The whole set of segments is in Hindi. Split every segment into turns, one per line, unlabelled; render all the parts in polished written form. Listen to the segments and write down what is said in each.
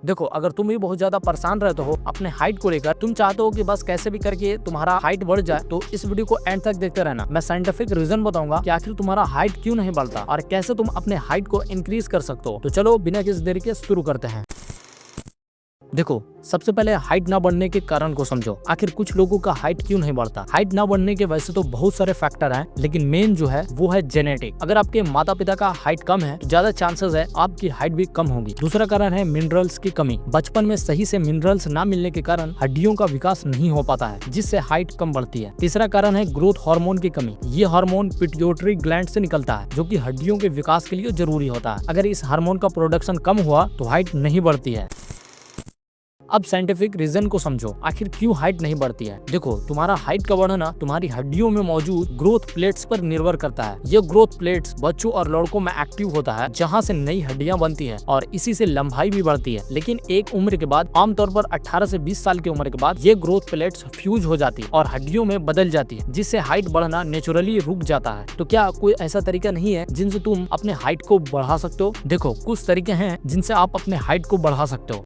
देखो, अगर तुम भी बहुत ज्यादा परेशान रहते हो अपने हाइट को लेकर, तुम चाहते हो कि बस कैसे भी करके तुम्हारा हाइट बढ़ जाए, तो इस वीडियो को एंड तक देखते रहना। मैं साइंटिफिक रीजन बताऊंगा कि आखिर तुम्हारा हाइट क्यों नहीं बढ़ता और कैसे तुम अपने हाइट को इंक्रीज कर सकते हो। तो चलो बिना किसी देरी के शुरू करते हैं। देखो, सबसे पहले हाइट ना बढ़ने के कारण को समझो। आखिर कुछ लोगों का हाइट क्यों नहीं बढ़ता। हाइट ना बढ़ने के वैसे तो बहुत सारे फैक्टर हैं, लेकिन मेन जो है वो है जेनेटिक। अगर आपके माता पिता का हाइट कम है तो ज्यादा चांसेस है आपकी हाइट भी कम होगी। दूसरा कारण है मिनरल्स की कमी। बचपन में सही से मिनरल्स ना मिलने के कारण हड्डियों का विकास नहीं हो पाता है, जिससे हाइट कम बढ़ती है। तीसरा कारण है ग्रोथ हार्मोन की कमी। ये हार्मोन पिट्यूटरी ग्लैंड से निकलता है, जो कि हड्डियों के विकास के लिए जरूरी होता है। अगर इस हार्मोन का प्रोडक्शन कम हुआ तो हाइट नहीं बढ़ती है। अब साइंटिफिक रीजन को समझो, आखिर क्यों हाइट नहीं बढ़ती है। देखो, तुम्हारा हाइट का बढ़ना तुम्हारी हड्डियों में मौजूद ग्रोथ प्लेट्स पर निर्भर करता है। ये ग्रोथ प्लेट्स बच्चों और लड़कों में एक्टिव होता है, जहां से नई हड्डियां बनती हैं और इसी से लंबाई भी बढ़ती है। लेकिन एक उम्र के बाद, आमतौर पर 18 से 20 साल की उम्र के बाद, ये ग्रोथ प्लेट्स फ्यूज हो जाती है और हड्डियों में बदल जाती है, जिससे हाइट बढ़ना नेचुरली रुक जाता है। तो क्या कोई ऐसा तरीका नहीं है जिनसे तुम अपने हाइट को बढ़ा सकते हो? देखो, कुछ तरीके हैं जिनसे आप अपने हाइट को बढ़ा सकते हो।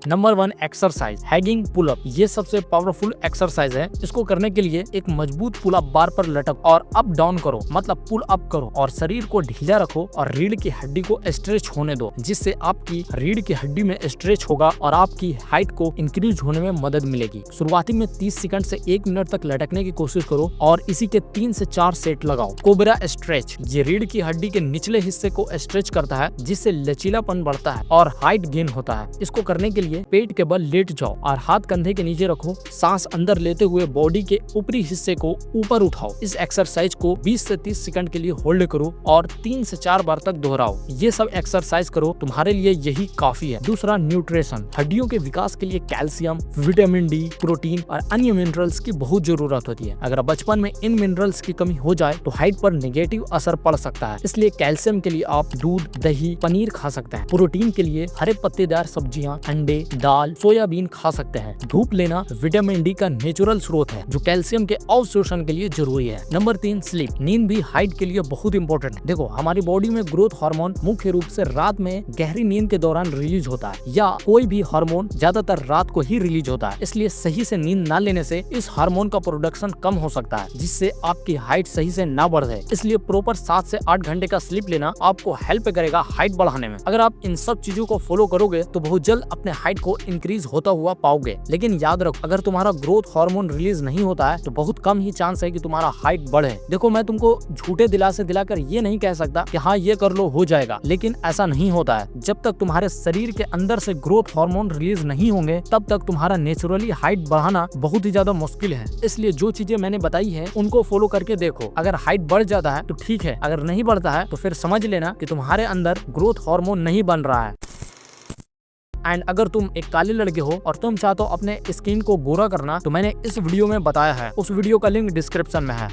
Number 1, exercise, hanging pull up. ये सबसे पावरफुल एक्सरसाइज है। इसको करने के लिए एक मजबूत पुल अप बार पर लटक और अप डाउन करो, मतलब पुल अप करो और शरीर को ढीला रखो और रीढ़ की हड्डी को स्ट्रेच होने दो, जिससे आपकी रीढ़ की हड्डी में स्ट्रेच होगा और आपकी हाइट को इंक्रीज होने में मदद मिलेगी। शुरुआती में 30 सेकंड से 1 मिनट तक लटकने की कोशिश करो और इसी के 3 से 4 सेट लगाओ। कोबरा स्ट्रेच, ये रीढ़ की हड्डी के निचले हिस्से को स्ट्रेच करता है, जिससे लचीलापन बढ़ता है और हाइट गेन होता है। इसको करने के लिए पेट के बल लेट जाओ और हाथ कंधे के नीचे रखो। सांस अंदर लेते हुए बॉडी के ऊपरी हिस्से को ऊपर उठाओ। इस एक्सरसाइज को 20 से 30 सेकंड के लिए होल्ड करो और 3 से 4 बार तक दोहराओ। ये सब एक्सरसाइज करो, तुम्हारे लिए यही काफी है। दूसरा, न्यूट्रिशन। हड्डियों के विकास के लिए कैल्शियम, विटामिन डी, प्रोटीन और अन्य मिनरल्स की बहुत जरूरत होती है। अगर बचपन में इन मिनरल्स की कमी हो जाए तो हाइट पर नेगेटिव असर पड़ सकता है। इसलिए कैल्शियम के लिए आप दूध, दही, पनीर खा सकते हैं। प्रोटीन के लिए हरे पत्तेदार सब्जियां, अंडे, दाल, सोयाबीन खा सकते हैं। धूप लेना विटामिन डी का नेचुरल स्रोत है, जो कैल्शियम के अवशोषण के लिए जरूरी है। Number 3, sleep. नींद भी हाइट के लिए बहुत इंपॉर्टेंट है। देखो, हमारी बॉडी में ग्रोथ हार्मोन मुख्य रूप से रात में गहरी नींद के दौरान रिलीज होता है, या कोई भी हार्मोन ज्यादातर रात को ही रिलीज होता है। इसलिए सही से नींद ना लेने से इस हार्मोन का प्रोडक्शन कम हो सकता है, जिससे आपकी हाइट सही से ना बढ़े। इसलिए प्रॉपर 7 से 8 घंटे का स्लीप लेना आपको हेल्प करेगा हाइट बढ़ाने में। अगर आप इन सब चीजों को फॉलो करोगे तो बहुत जल्द अपने हाइट को इंक्रीज होता हुआ पाओगे। लेकिन याद रखो, अगर तुम्हारा ग्रोथ हार्मोन रिलीज नहीं होता है तो बहुत कम ही चांस है कि तुम्हारा हाइट बढ़े। देखो, मैं तुमको झूठे दिलासे दिलाकर ये नहीं कह सकता कि हाँ ये कर लो हो जाएगा, लेकिन ऐसा नहीं होता है। जब तक तुम्हारे शरीर के अंदर से ग्रोथ हार्मोन रिलीज नहीं होंगे, तब तक तुम्हारा नेचुरली हाइट बढ़ाना बहुत ही ज्यादा मुश्किल है। इसलिए जो चीजें मैंने बताई है उनको फॉलो करके देखो। अगर हाइट बढ़ जाता है तो ठीक है, अगर नहीं बढ़ता है तो फिर समझ लेना कि तुम्हारे अंदर ग्रोथ हार्मोन नहीं बन रहा है। एंड अगर तुम एक काले लड़के हो और तुम चाहते हो अपने स्किन को गोरा करना, तो मैंने इस वीडियो में बताया है, उस वीडियो का लिंक डिस्क्रिप्शन में है।